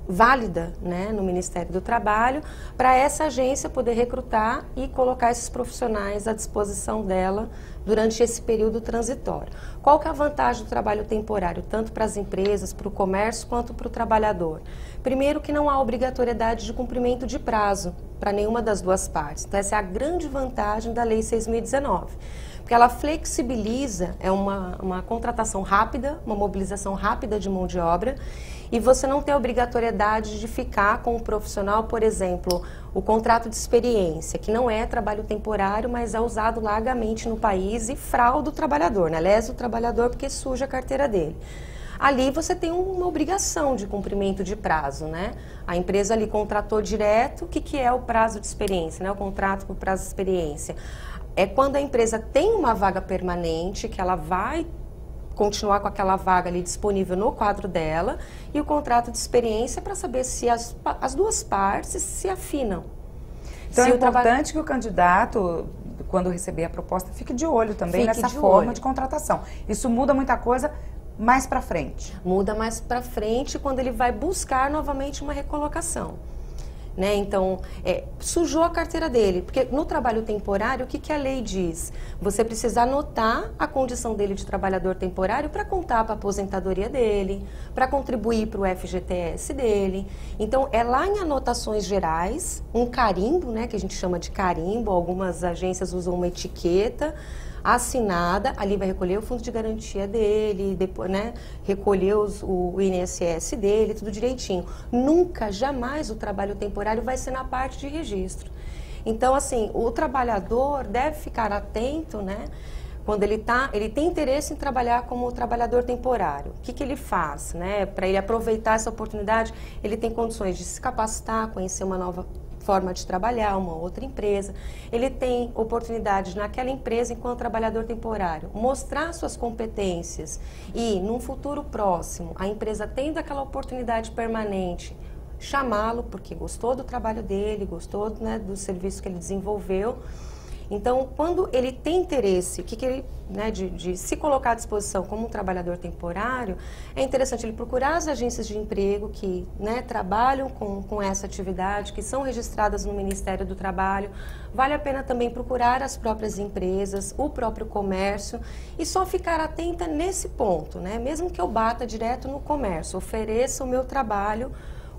válida, né, no Ministério do Trabalho, para essa agência poder recrutar e colocar esses profissionais à disposição dela durante esse período transitório. Qual que é a vantagem do trabalho temporário, tanto para as empresas, para o comércio, quanto para o trabalhador? Primeiro, que não há obrigatoriedade de cumprimento de prazo para nenhuma das duas partes. Então, essa é a grande vantagem da Lei 6.019. Porque ela flexibiliza, é uma contratação rápida, uma mobilização rápida de mão de obra, e você não tem a obrigatoriedade de ficar com o profissional, por exemplo, o contrato de experiência, que não é trabalho temporário, mas é usado largamente no país e frauda o trabalhador, né? Lesa o trabalhador porque suja a carteira dele. Ali você tem uma obrigação de cumprimento de prazo, né? A empresa ali contratou direto, o que é o prazo de experiência, né? O contrato com o prazo de experiência. É quando a empresa tem uma vaga permanente, que ela vai continuar com aquela vaga ali disponível no quadro dela, e o contrato de experiência para saber se as duas partes se afinam. Então é importante que o candidato, quando receber a proposta, fique de olho também nessa forma de contratação. Isso muda muita coisa mais para frente. Muda mais para frente quando ele vai buscar novamente uma recolocação. Né? Então, sujou a carteira dele, porque no trabalho temporário, o que a lei diz? Você precisa anotar a condição dele de trabalhador temporário para contar para a aposentadoria dele, para contribuir para o FGTS dele. Então, é lá em anotações gerais, um carimbo, né, que a gente chama de carimbo, algumas agências usam uma etiqueta assinada, ali vai recolher o fundo de garantia dele, depois, né, recolher o INSS dele, tudo direitinho. Nunca, jamais o trabalho temporário vai ser na parte de registro. Então, assim, o trabalhador deve ficar atento, né, quando ele tem interesse em trabalhar como trabalhador temporário. O que ele faz, né, para ele aproveitar essa oportunidade? Ele tem condições de se capacitar, conhecer uma nova forma de trabalhar, uma outra empresa. Ele tem oportunidade naquela empresa, enquanto trabalhador temporário, mostrar suas competências e, num futuro próximo, a empresa tendo aquela oportunidade permanente, chamá-lo porque gostou do trabalho dele, gostou, né, do serviço que ele desenvolveu. Então, quando ele tem interesse, né, de se colocar à disposição como um trabalhador temporário, é interessante ele procurar as agências de emprego que, né, trabalham com essa atividade, que são registradas no Ministério do Trabalho. Vale a pena também procurar as próprias empresas, o próprio comércio, e só ficar atenta nesse ponto, né? Mesmo que eu bata direto no comércio, ofereça o meu trabalho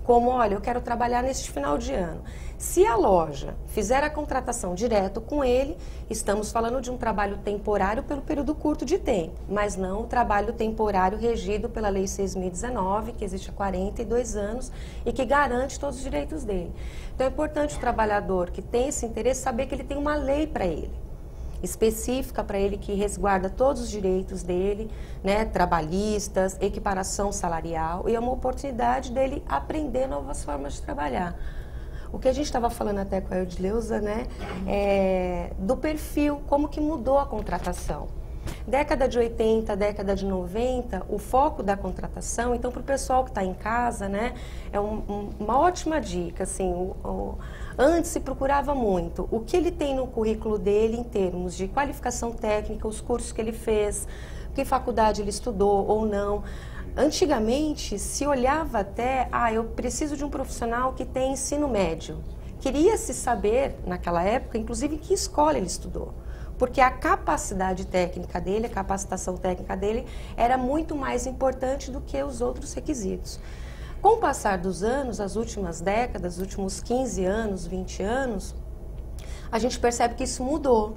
como, olha, eu quero trabalhar neste final de ano. Se a loja fizer a contratação direto com ele, estamos falando de um trabalho temporário pelo período curto de tempo, mas não o trabalho temporário regido pela Lei 6.019, que existe há 42 anos e que garante todos os direitos dele. Então é importante o trabalhador que tem esse interesse saber que ele tem uma lei para ele, específica para ele, que resguarda todos os direitos dele, né, trabalhistas, equiparação salarial, e é uma oportunidade dele aprender novas formas de trabalhar. O que a gente estava falando até com a Eudileuza, né, do perfil, como que mudou a contratação. Década de 80, década de 90, o foco da contratação, então para o pessoal que está em casa, né, é uma ótima dica, assim, antes se procurava muito o que ele tem no currículo dele em termos de qualificação técnica, os cursos que ele fez, que faculdade ele estudou ou não. Antigamente se olhava até, eu preciso de um profissional que tem ensino médio. Queria-se saber, naquela época, inclusive em que escola ele estudou, porque a capacidade técnica dele, a capacitação técnica dele era muito mais importante do que os outros requisitos. Com o passar dos anos, as últimas décadas, os últimos 15 anos, 20 anos, a gente percebe que isso mudou.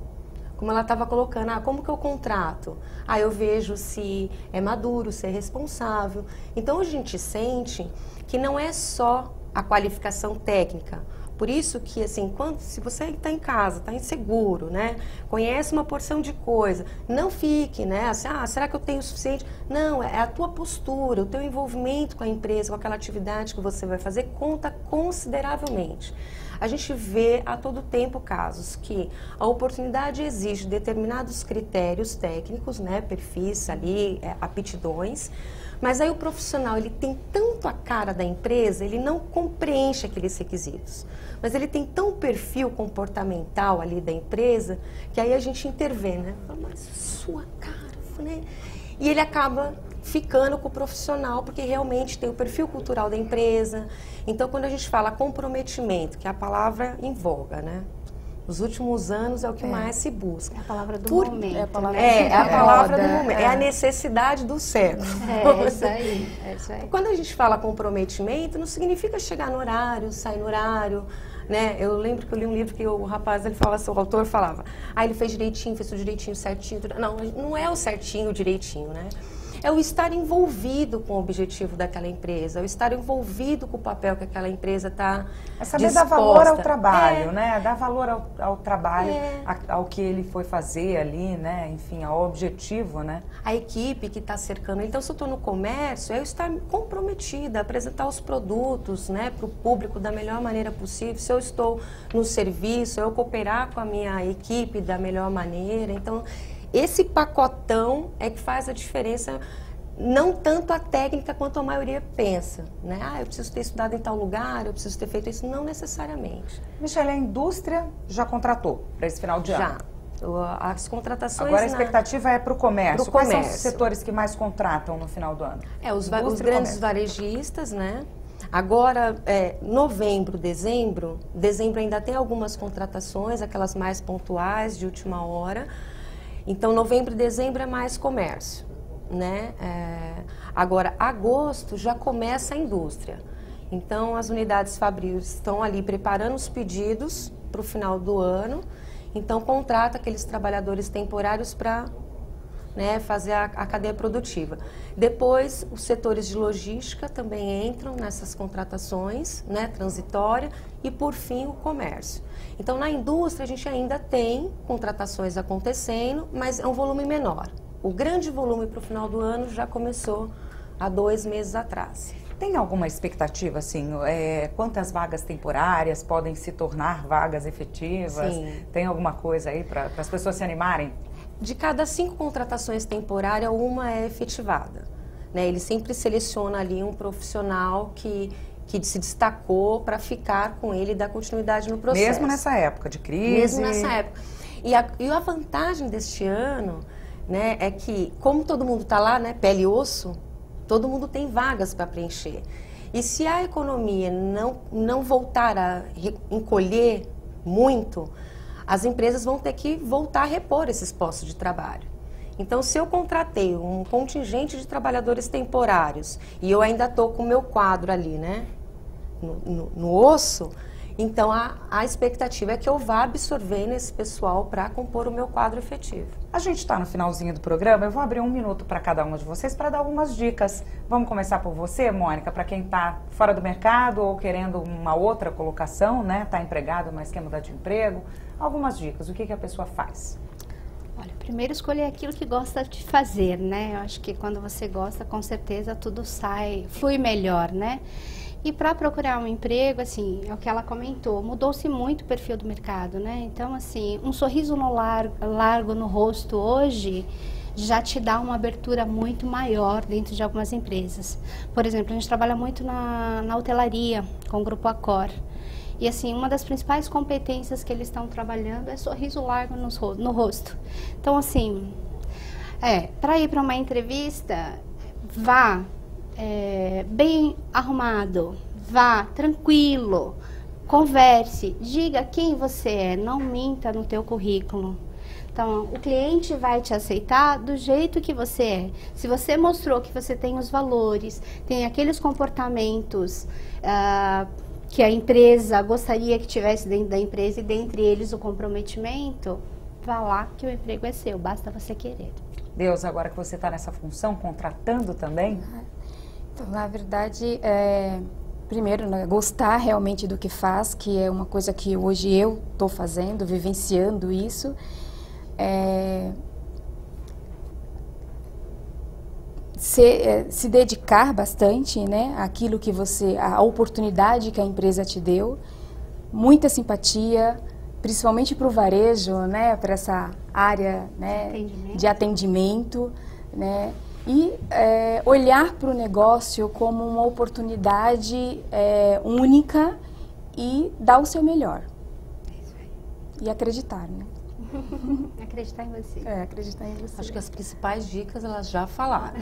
Como ela estava colocando, como que eu contrato? Eu vejo se é maduro, se é responsável. Então, a gente sente que não é só a qualificação técnica. Por isso que, assim, se você está em casa, está inseguro, né? Conhece uma porção de coisa, não fique, né? Assim, será que eu tenho o suficiente? Não, é a tua postura, o teu envolvimento com a empresa, com aquela atividade que você vai fazer, conta consideravelmente. A gente vê a todo tempo casos que a oportunidade exige determinados critérios técnicos, né? Perfis ali, aptidões, mas aí o profissional, ele tem tanto a cara da empresa, ele não preenche aqueles requisitos. Mas ele tem tão perfil comportamental ali da empresa, que aí a gente intervém, né? Fala, mas sua cara, né? E ele acaba ficando com o profissional, porque realmente tem o perfil cultural da empresa. Então, quando a gente fala comprometimento, que é a palavra em voga, né? Nos últimos anos é o que mais se busca. É a palavra do momento. É a palavra do momento. É a necessidade do século. É isso aí. É isso aí. Quando a gente fala comprometimento, não significa chegar no horário, sair no horário, né? Eu lembro que eu li um livro que o rapaz, ele falava, o autor falava, ele fez direitinho, fez tudo direitinho, certinho. Não, não é o certinho, o direitinho, né? É o estar envolvido com o objetivo daquela empresa, é o estar envolvido com o papel que aquela empresa está É saber dar valor ao trabalho, né? Dar valor ao trabalho, ao que ele foi fazer ali, né? Enfim, ao objetivo, né? A equipe que está cercando. Então, se eu estou no comércio, é eu estar comprometida a apresentar os produtos, né, para o público da melhor maneira possível. Se eu estou no serviço, eu cooperar com a minha equipe da melhor maneira. Então, esse pacotão é que faz a diferença, não tanto a técnica quanto a maioria pensa, né? Eu preciso ter estudado em tal lugar, eu preciso ter feito isso, não necessariamente. Michele, a indústria já contratou para esse final de ano? Já. As contratações... Agora a expectativa é para o comércio. Quais são os comércio. setores que mais contratam no final do ano? Os grandes varejistas, né? Agora, novembro, dezembro ainda tem algumas contratações, aquelas mais pontuais, de última hora. Então, novembro e dezembro é mais comércio, né? Agora, agosto já começa a indústria. Então, as unidades fabrilis estão ali preparando os pedidos para o final do ano. Então, contrata aqueles trabalhadores temporários para, né, fazer a cadeia produtiva. Depois, os setores de logística também entram nessas contratações, né, transitória. E, por fim, o comércio. Então, na indústria, a gente ainda tem contratações acontecendo, mas é um volume menor. O grande volume para o final do ano já começou há 2 meses atrás. Tem alguma expectativa, assim, quantas vagas temporárias podem se tornar vagas efetivas? Sim. Tem alguma coisa aí para as pessoas se animarem? De cada 5 contratações temporárias, uma é efetivada, né? Ele sempre seleciona ali um profissional que se destacou para ficar com ele e dar continuidade no processo. Mesmo nessa época de crise? Mesmo nessa época. E a vantagem deste ano, né, é que, como todo mundo está lá, né, pele e osso, todo mundo tem vagas para preencher. E se a economia não voltar a encolher muito, as empresas vão ter que voltar a repor esses postos de trabalho. Então, se eu contratei um contingente de trabalhadores temporários e eu ainda estou com o meu quadro ali, né, no osso, então a expectativa é que eu vá absorver nesse pessoal para compor o meu quadro efetivo. A gente está no finalzinho do programa, eu vou abrir 1 minuto para cada uma de vocês para dar algumas dicas. Vamos começar por você, Mônica, para quem está fora do mercado ou querendo uma outra colocação, né? Está empregado, mas quer mudar de emprego. Algumas dicas, o que a pessoa faz? Olha, primeiro escolher aquilo que gosta de fazer, né? Eu acho que quando você gosta, com certeza tudo flui melhor, né? E para procurar um emprego, assim, é o que ela comentou, mudou-se muito o perfil do mercado, né? Então, assim, um sorriso largo no rosto hoje já te dá uma abertura muito maior dentro de algumas empresas. Por exemplo, a gente trabalha muito na hotelaria, com o Grupo Accor. E, assim, uma das principais competências que eles estão trabalhando é sorriso largo no rosto. Então, assim, para ir para uma entrevista, vá bem arrumado, vá tranquilo, converse, diga quem você é, não minta no teu currículo. Então, o cliente vai te aceitar do jeito que você é. Se você mostrou que você tem os valores, tem aqueles comportamentos que a empresa gostaria que tivesse dentro da empresa e dentre eles o comprometimento, vá lá que o emprego é seu, basta você querer. Deus, agora que você está nessa função, contratando também? Então, na verdade, primeiro, né, gostar realmente do que faz, que é uma coisa que hoje eu estou fazendo, vivenciando isso. Se dedicar bastante, né, àquilo que a oportunidade que a empresa te deu, muita simpatia, principalmente para o varejo, né, para essa área, né, de atendimento, né, e olhar para o negócio como uma oportunidade única e dar o seu melhor. E acreditar, né? Acreditar em você. Acreditar em você. Acho que as principais dicas elas já falaram.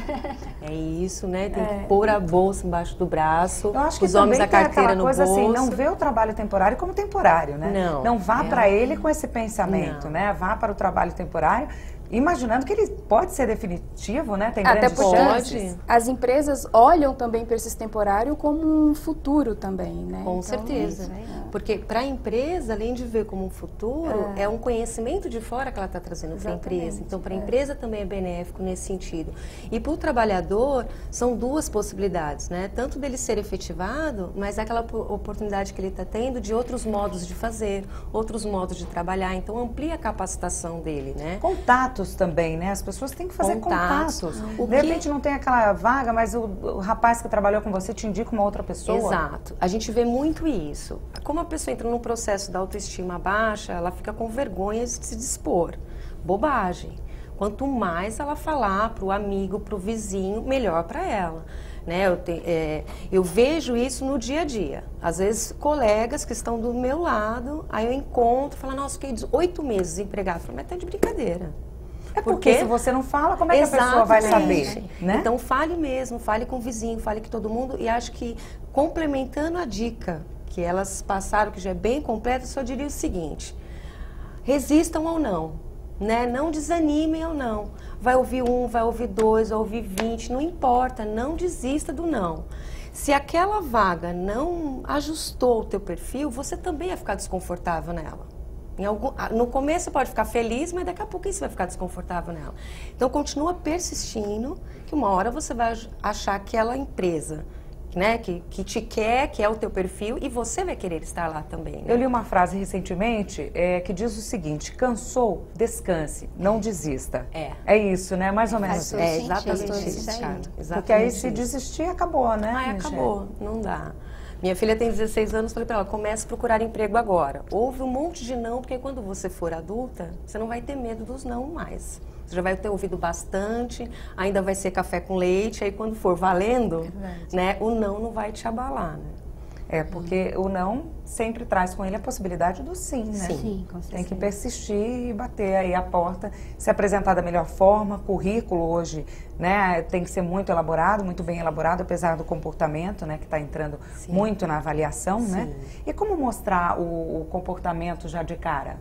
É isso, né? Tem que pôr a bolsa embaixo do braço, Eu acho que os homens a carteira no coisa bolso. Assim, não vê o trabalho temporário como temporário, né? Não vá para ele com esse pensamento, né? Vá para o trabalho temporário imaginando que ele pode ser definitivo, né? Tem Até grandes chances. as empresas olham também para esse temporário como um futuro também, né? Com certeza. Porque para a empresa, além de ver como um futuro, é um conhecimento de fora que ela está trazendo para a empresa. Então, para a empresa também é benéfico nesse sentido. E para o trabalhador, são duas possibilidades, né? Tanto dele ser efetivado, mas é aquela oportunidade que ele está tendo de outros modos de fazer, outros modos de trabalhar. Então, amplia a capacitação dele, né? Contatos também, né? As pessoas têm que fazer contatos. De repente não tem aquela vaga, mas o rapaz que trabalhou com você te indica uma outra pessoa. Exato. A gente vê muito isso. Como a pessoa entra num processo da autoestima baixa, ela fica com vergonha de se dispor. Bobagem. Quanto mais ela falar para o amigo, para o vizinho, melhor para ela. Né? Eu vejo isso no dia a dia. Às vezes, colegas que estão do meu lado, aí eu encontro e falo, nossa, fiquei 8 meses desempregada. Eu falo, mas tá de brincadeira. Porque se você não fala, como é que a pessoa vai saber? Né? Então, fale mesmo, fale com o vizinho, fale com todo mundo. E acho que, complementando a dica que elas passaram, que já é bem completa, eu só diria o seguinte: resistam ou não, né? Não desanimem ou não. Vai ouvir 1, vai ouvir 2, vai ouvir 20, não importa, não desista do não. Se aquela vaga não ajustou o teu perfil, você também vai ficar desconfortável nela. No começo você pode ficar feliz, mas daqui a pouco você vai ficar desconfortável nela. Então, continua persistindo, que uma hora você vai achar aquela empresa, né, que te quer, que é o teu perfil, e você vai querer estar lá também. Né? Eu li uma frase recentemente que diz o seguinte: cansou, descanse, não desista. É isso, né? Mais ou menos isso. É exatamente isso, cara. Porque aí se desistir, acabou, né? Acabou, não dá. Minha filha tem 16 anos, falei para ela, comece a procurar emprego agora. Houve um monte de não, porque quando você for adulta, você não vai ter medo dos não mais. Você já vai ter ouvido bastante, ainda vai ser café com leite, aí quando for valendo, né, o não vai te abalar, né? Porque o não sempre traz com ele a possibilidade do sim, né? Sim, com certeza. Tem que persistir e bater aí a porta, se apresentar da melhor forma. Currículo hoje, né, tem que ser muito elaborado, muito bem elaborado, apesar do comportamento, né, que está entrando muito na avaliação, né? E como mostrar o comportamento já de cara?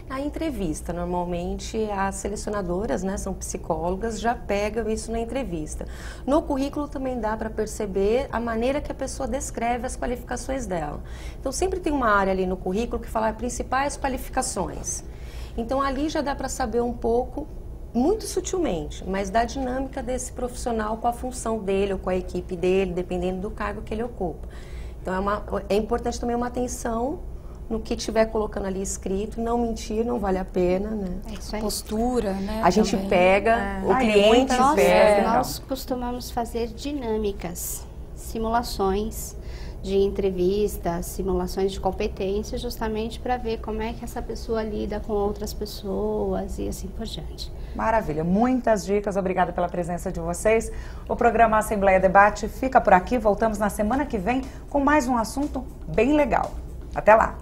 Na entrevista, normalmente as selecionadoras, né, são psicólogas, já pegam isso na entrevista. No currículo também dá para perceber a maneira que a pessoa descreve as qualificações dela. Então sempre tem uma área ali no currículo que fala principais qualificações. Então ali já dá para saber um pouco, muito sutilmente, mas da dinâmica desse profissional com a função dele ou com a equipe dele, dependendo do cargo que ele ocupa. Então é importante também uma atenção no que estiver colocando ali escrito, não mentir, não vale a pena, né? É isso aí. Postura, né? A gente também pega, o cliente pega. Nós costumamos fazer dinâmicas, simulações de entrevistas, simulações de competência, justamente para ver como é que essa pessoa lida com outras pessoas e assim por diante. Maravilha, muitas dicas, obrigada pela presença de vocês. O programa Assembleia Debate fica por aqui, voltamos na semana que vem com mais um assunto bem legal. Até lá!